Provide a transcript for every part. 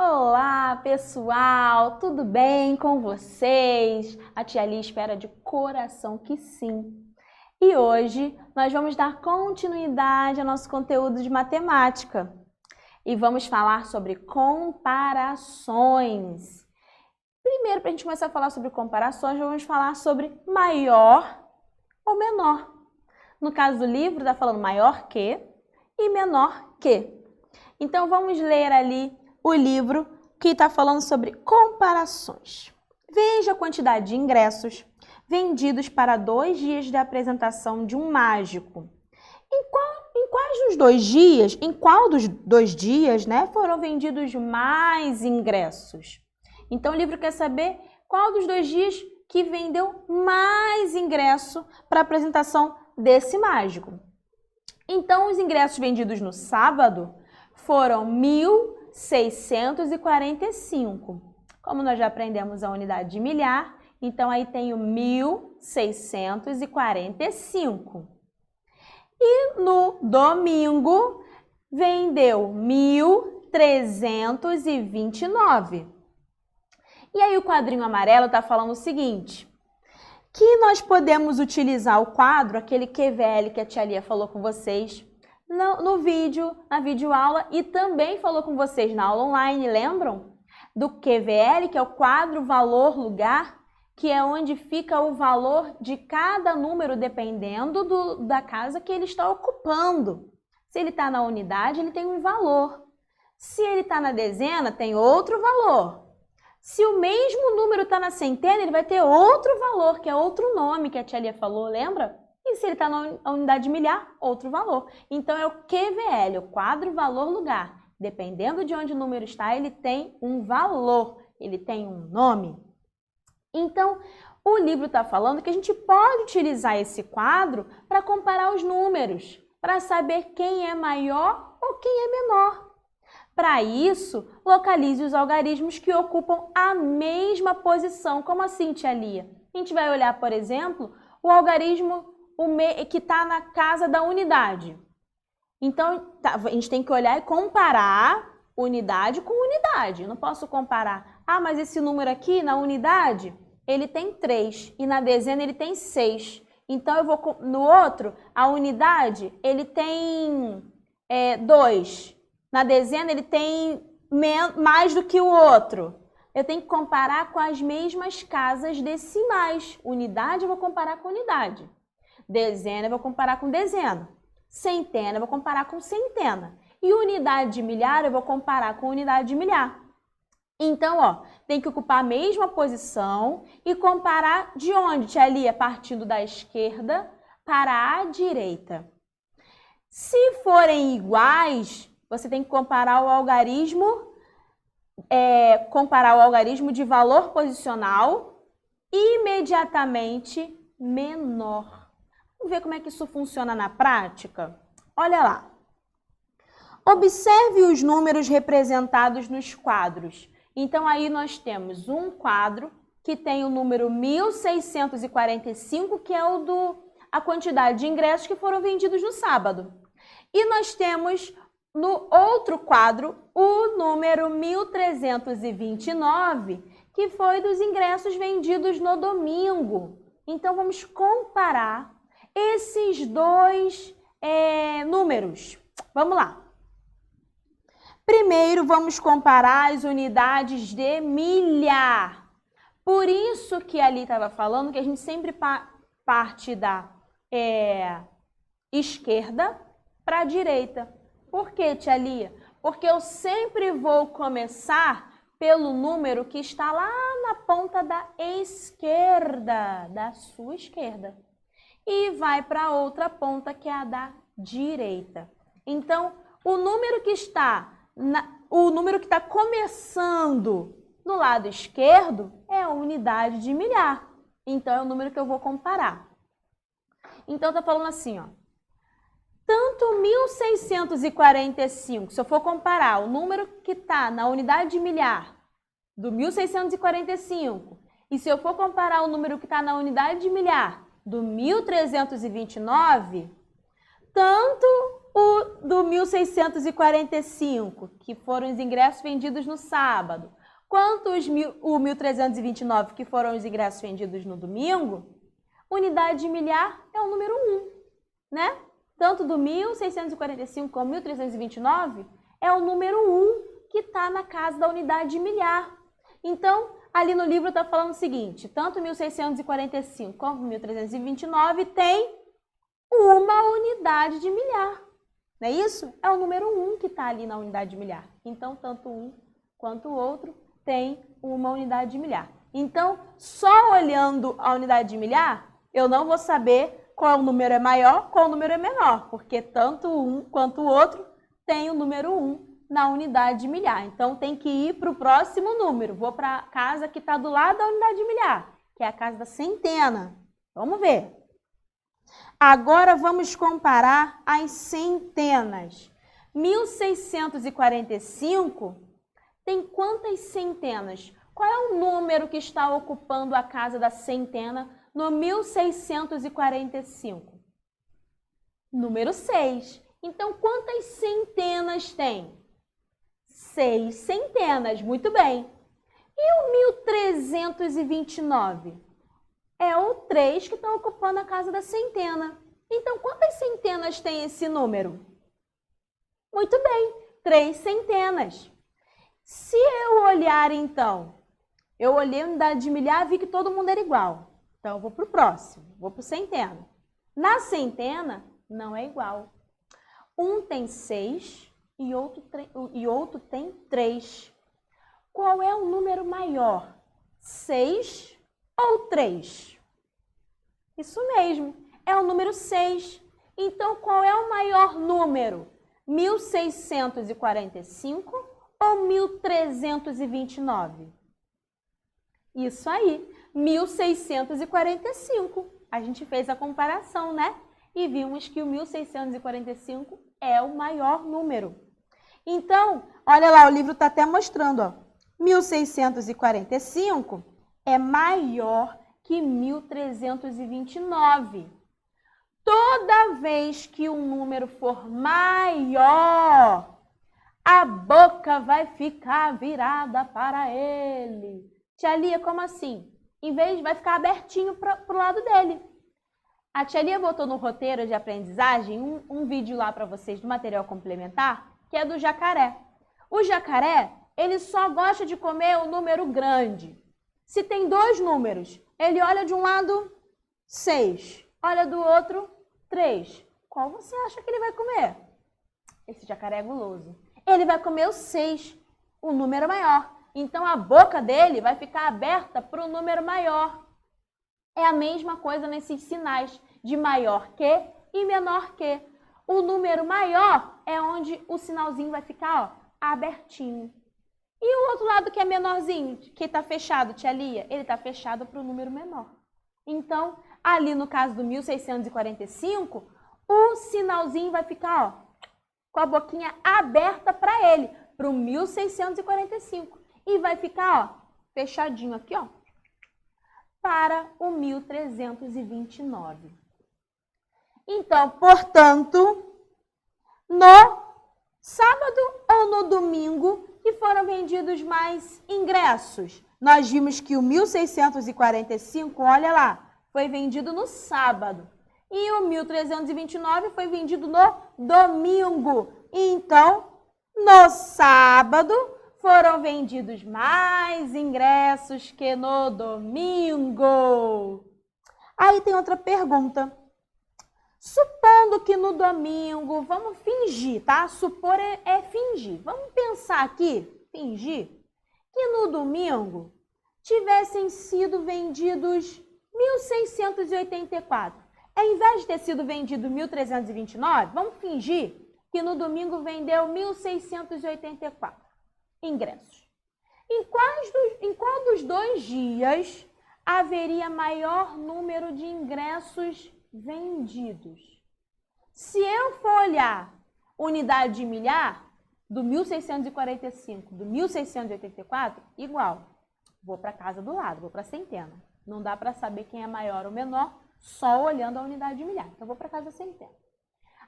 Olá, pessoal! Tudo bem com vocês? A tia Lia espera de coração que sim. E hoje nós vamos dar continuidade ao nosso conteúdo de matemática e vamos falar sobre comparações. Primeiro, para a gente começar a falar sobre comparações, vamos falar sobre maior ou menor. No caso do livro, está falando maior que e menor que. Então, vamos ler ali o livro que está falando sobre comparações. Veja a quantidade de ingressos vendidos para 2 dias de apresentação de um mágico. Em qual dos dois dias, foram vendidos mais ingressos? Então, o livro quer saber qual dos 2 dias que vendeu mais ingresso para a apresentação desse mágico. Então, os ingressos vendidos no sábado foram 1.645. Como nós já aprendemos a unidade de milhar, então aí tem o 1.645. E no domingo vendeu 1.329. E aí o quadrinho amarelo está falando o seguinte, que nós podemos utilizar o quadro, aquele QVL que a tia Lia falou com vocês, no vídeo, na videoaula, e também falou com vocês na aula online, lembram? Do QVL, que é o quadro valor lugar, que é onde fica o valor de cada número dependendo da casa que ele está ocupando. Se ele está na unidade, ele tem um valor. Se ele está na dezena, tem outro valor. Se o mesmo número está na centena, ele vai ter outro valor, que é outro nome que a tia Lia falou, lembra? E se ele está na unidade de milhar, outro valor. Então, é o QVL, o quadro valor lugar. Dependendo de onde o número está, ele tem um valor, ele tem um nome. Então, o livro está falando que a gente pode utilizar esse quadro para comparar os números, para saber quem é maior ou quem é menor. Para isso, localize os algarismos que ocupam a mesma posição. Como assim, tia Lia? A gente vai olhar, por exemplo, o algarismo que está na casa da unidade. Então, a gente tem que olhar e comparar unidade com unidade. Eu não posso comparar, mas esse número aqui na unidade, ele tem 3 e na dezena ele tem 6. Então, eu vou no outro, a unidade, ele tem 2. Na dezena, ele tem mais do que o outro. Eu tenho que comparar com as mesmas casas decimais. Unidade, eu vou comparar com unidade. Dezena, eu vou comparar com dezena. Centena, eu vou comparar com centena. E unidade de milhar, eu vou comparar com unidade de milhar. Então, tem que ocupar a mesma posição e comparar de onde, tia Lia? Partindo da esquerda para a direita. Se forem iguais, você tem que comparar o algarismo de valor posicional imediatamente menor. Vamos ver como é que isso funciona na prática? Olha lá. Observe os números representados nos quadros. Então, aí nós temos um quadro que tem o número 1.645, que é a quantidade de ingressos que foram vendidos no sábado. E nós temos no outro quadro o número 1.329, que foi dos ingressos vendidos no domingo. Então, vamos comparar esses dois números. Vamos lá. Primeiro, vamos comparar as unidades de milhar. Por isso que ali estava falando que a gente sempre parte da esquerda para a direita. Por quê, tia Lia? Porque eu sempre vou começar pelo número que está lá na ponta da esquerda, da sua esquerda. E vai para a outra ponta, que é a da direita. Então, o número que está começando no lado esquerdo é a unidade de milhar. Então, é o número que eu vou comparar. Então, está falando assim, tanto 1.645, se eu for comparar o número que está na unidade de milhar do 1.645, e se eu for comparar o número que está na unidade de milhar do 1.329, tanto o do 1645, que foram os ingressos vendidos no sábado, quanto o 1329, que foram os ingressos vendidos no domingo, unidade de milhar é o número 1, né? Tanto do 1645 como 1329 é o número 1 que está na casa da unidade de milhar. Então, ali no livro está falando o seguinte, tanto 1645 como 1329 tem uma unidade de milhar. Não é isso? É o número 1 que está ali na unidade de milhar. Então, tanto um quanto o outro tem uma unidade de milhar. Então, só olhando a unidade de milhar, eu não vou saber qual número é maior, qual número é menor, porque tanto um quanto o outro tem o número 1 na unidade de milhar. Então, tem que ir para o próximo número. Vou para a casa que está do lado da unidade de milhar, que é a casa da centena. Vamos ver. Agora, vamos comparar as centenas. 1645 tem quantas centenas? Qual é o número que está ocupando a casa da centena no 1645? Número 6. Então, quantas centenas tem? 6 centenas, muito bem. E o 1329? É o 3 que está ocupando a casa da centena. Então, quantas centenas tem esse número? Muito bem, 3 centenas. Se eu olhar, então, eu olhei a unidade de milhar e vi que todo mundo era igual. Então, eu vou para o próximo, vou para o centena. Na centena, não é igual. Um tem 6 e outro tem 3. Qual é o número maior? 6 ou 3? Isso mesmo, é o número 6. Então, qual é o maior número? 1645 ou 1329? Isso aí, 1645. A gente fez a comparação, né? E vimos que o 1645 é o maior número. Então, olha lá, o livro está até mostrando, ó. 1645 é maior que 1329. Toda vez que um número for maior, a boca vai ficar virada para ele. Tia Lia, como assim? Em vez, vai ficar abertinho para o lado dele. A tia Lia botou no roteiro de aprendizagem um vídeo lá para vocês do material complementar, que é do jacaré. O jacaré, ele só gosta de comer o número grande. Se tem 2 números, ele olha de um lado 6, olha do outro 3. Qual você acha que ele vai comer? Esse jacaré é guloso. Ele vai comer o 6, o número maior. Então, a boca dele vai ficar aberta para o número maior. É a mesma coisa nesses sinais de maior que e menor que. O número maior é onde o sinalzinho vai ficar, ó, abertinho. E o outro lado que é menorzinho, que está fechado, tia Lia, ele está fechado para o número menor. Então, ali no caso do 1645, o sinalzinho vai ficar, ó, com a boquinha aberta para ele, para o 1645. E vai ficar, ó, fechadinho aqui, ó, para o 1329. Então, portanto, no sábado ou no domingo que foram vendidos mais ingressos? Nós vimos que o 1645, olha lá, foi vendido no sábado. E o 1329 foi vendido no domingo. Então, no sábado, foram vendidos mais ingressos que no domingo. Aí tem outra pergunta. Supondo que no domingo, vamos fingir, tá? Supor é fingir. Vamos pensar aqui, fingir, que no domingo tivessem sido vendidos 1.684. Ao invés de ter sido vendido 1.329, vamos fingir que no domingo vendeu 1.684 ingressos. Em qual dos 2 dias haveria maior número de ingressos vendidos? Se eu for olhar unidade de milhar, do 1645, do 1684, igual. Vou para a casa do lado, vou para a centena. Não dá para saber quem é maior ou menor só olhando a unidade de milhar. Então, vou para a casa da centena.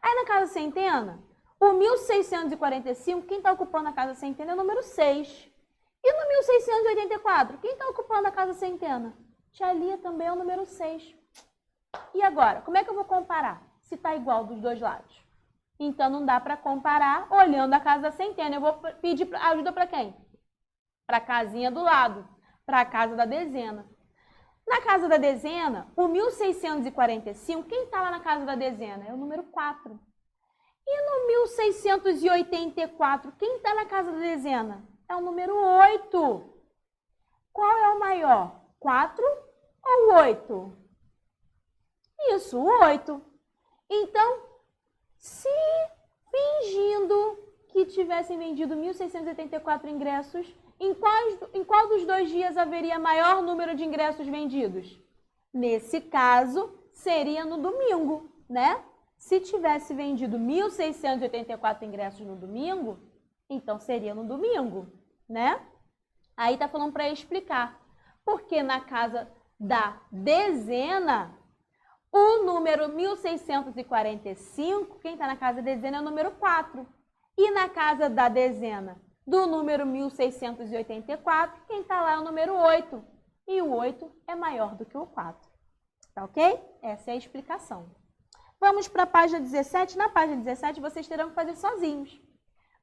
Aí na casa centena, o 1645, quem está ocupando a casa centena é o número 6. E no 1684, quem está ocupando a casa centena? Tia Lia também é o número 6. E agora, como é que eu vou comparar se está igual dos dois lados? Então não dá para comparar olhando a casa da centena. Eu vou pedir ajuda para quem? Para a casinha do lado, para a casa da dezena. Na casa da dezena, o 1645, quem está lá na casa da dezena? É o número 4. E no 1684, quem está na casa da dezena? É o número 8. Qual é o maior? 4 ou 8? Isso, o 8. Então, se fingindo que tivessem vendido 1.684 ingressos, em qual dos 2 dias haveria maior número de ingressos vendidos? Nesse caso, seria no domingo, né? Se tivesse vendido 1.684 ingressos no domingo, então seria no domingo, né? Aí tá falando para explicar. Porque na casa da dezena, o número 1645, quem está na casa da dezena é o número 4. E na casa da dezena do número 1684, quem está lá é o número 8. E o 8 é maior do que o 4. Tá ok? Essa é a explicação. Vamos para a página 17. Na página 17, vocês terão que fazer sozinhos.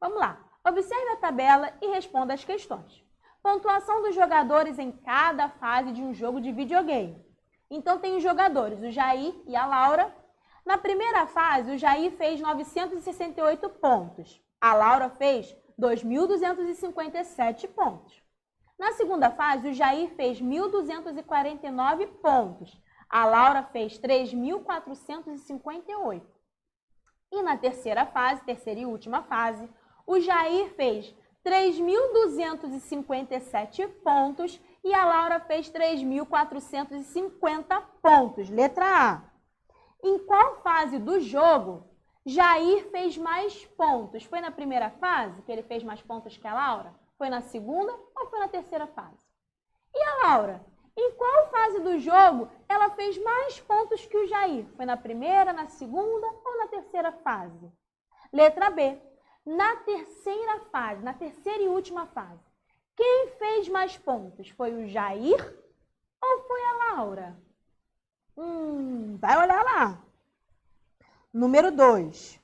Vamos lá. Observe a tabela e responda as questões. Pontuação dos jogadores em cada fase de um jogo de videogame. Então, tem os jogadores, o Jair e a Laura. Na primeira fase, o Jair fez 968 pontos. A Laura fez 2.257 pontos. Na segunda fase, o Jair fez 1.249 pontos. A Laura fez 3.458. E na terceira fase, terceira e última fase, o Jair fez 3.257 pontos e a Laura fez 3.450 pontos. Letra A. Em qual fase do jogo Jair fez mais pontos? Foi na primeira fase que ele fez mais pontos que a Laura? Foi na segunda ou foi na terceira fase? E a Laura? Em qual fase do jogo ela fez mais pontos que o Jair? Foi na primeira, na segunda ou na terceira fase? Letra B. Na terceira fase, na terceira e última fase, quem fez mais pontos? Foi o Jair ou foi a Laura? Vai olhar lá. Número 2.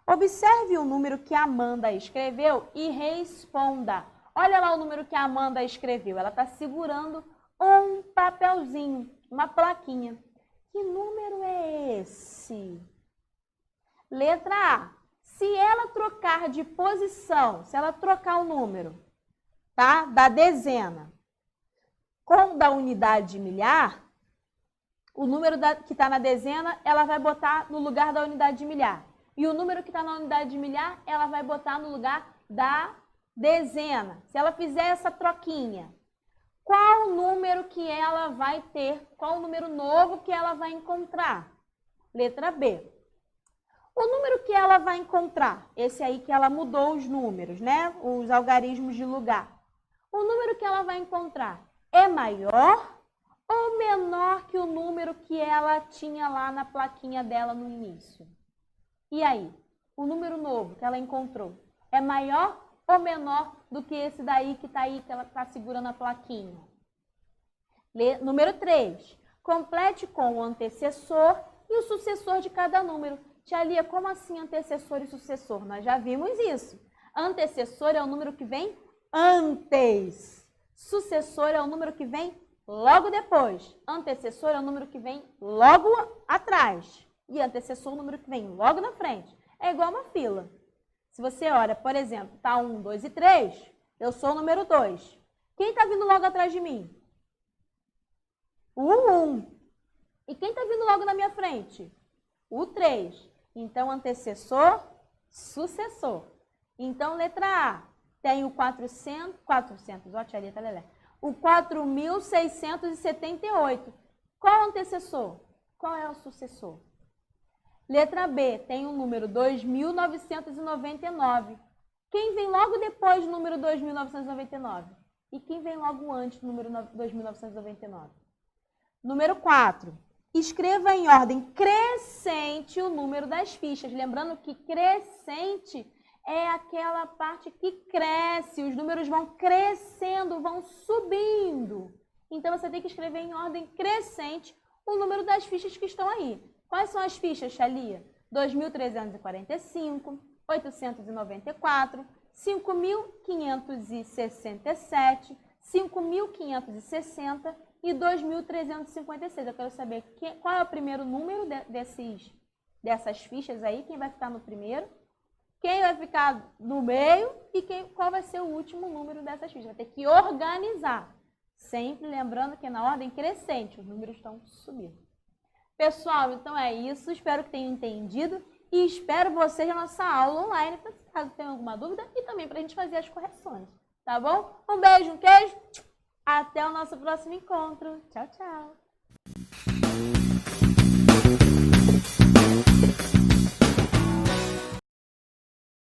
Observe o número que a Amanda escreveu e responda. Olha lá o número que a Amanda escreveu. Ela está segurando um papelzinho, uma plaquinha. Que número é esse? Letra A. Se ela trocar de posição, se ela trocar o número, tá? Da dezena com o da unidade de milhar, o número que está na dezena, ela vai botar no lugar da unidade de milhar. E o número que está na unidade de milhar, ela vai botar no lugar da dezena. Se ela fizer essa troquinha, qual o número que ela vai ter? Qual o número novo que ela vai encontrar? Letra B. O número que ela vai encontrar, esse aí que ela mudou os números, né? Os algarismos de lugar. O número que ela vai encontrar é maior ou menor que o número que ela tinha lá na plaquinha dela no início? E aí? O número novo que ela encontrou é maior ou menor do que esse daí que está aí, que ela está segurando a plaquinha? Número 3. Complete com o antecessor e o sucessor de cada número. Tia Lia, como assim antecessor e sucessor? Nós já vimos isso. Antecessor é o número que vem antes. Sucessor é o número que vem logo depois. Antecessor é o número que vem logo atrás. E antecessor é o número que vem logo na frente. É igual uma fila. Se você olha, por exemplo, tá 1, 2 e 3, eu sou o número 2. Quem está vindo logo atrás de mim? O 1. E quem está vindo logo na minha frente? O 3. Então, antecessor, sucessor. Então, letra A, tem o 400, ó, tia Lia, tá lelé. O 4.678. Qual é o antecessor? Qual é o sucessor? Letra B, tem o número 2.999. Quem vem logo depois do número 2.999? E quem vem logo antes do número 2.999? Número 4. Escreva em ordem crescente crescente o número das fichas. Lembrando que crescente é aquela parte que cresce, os números vão crescendo, vão subindo. Então, você tem que escrever em ordem crescente o número das fichas que estão aí. Quais são as fichas, Thalia? 2.345, 894, 5.567, 5.560 e 2.356. Eu quero saber qual é o primeiro número dessas fichas aí, quem vai ficar no primeiro, quem vai ficar no meio e qual vai ser o último número dessas fichas. Vai ter que organizar. Sempre lembrando que é na ordem crescente, os números estão subindo. Pessoal, então é isso. Espero que tenham entendido e espero vocês na nossa aula online, caso tenham alguma dúvida e também para a gente fazer as correções. Tá bom? Um beijo, um queijo. Até o nosso próximo encontro. Tchau, tchau.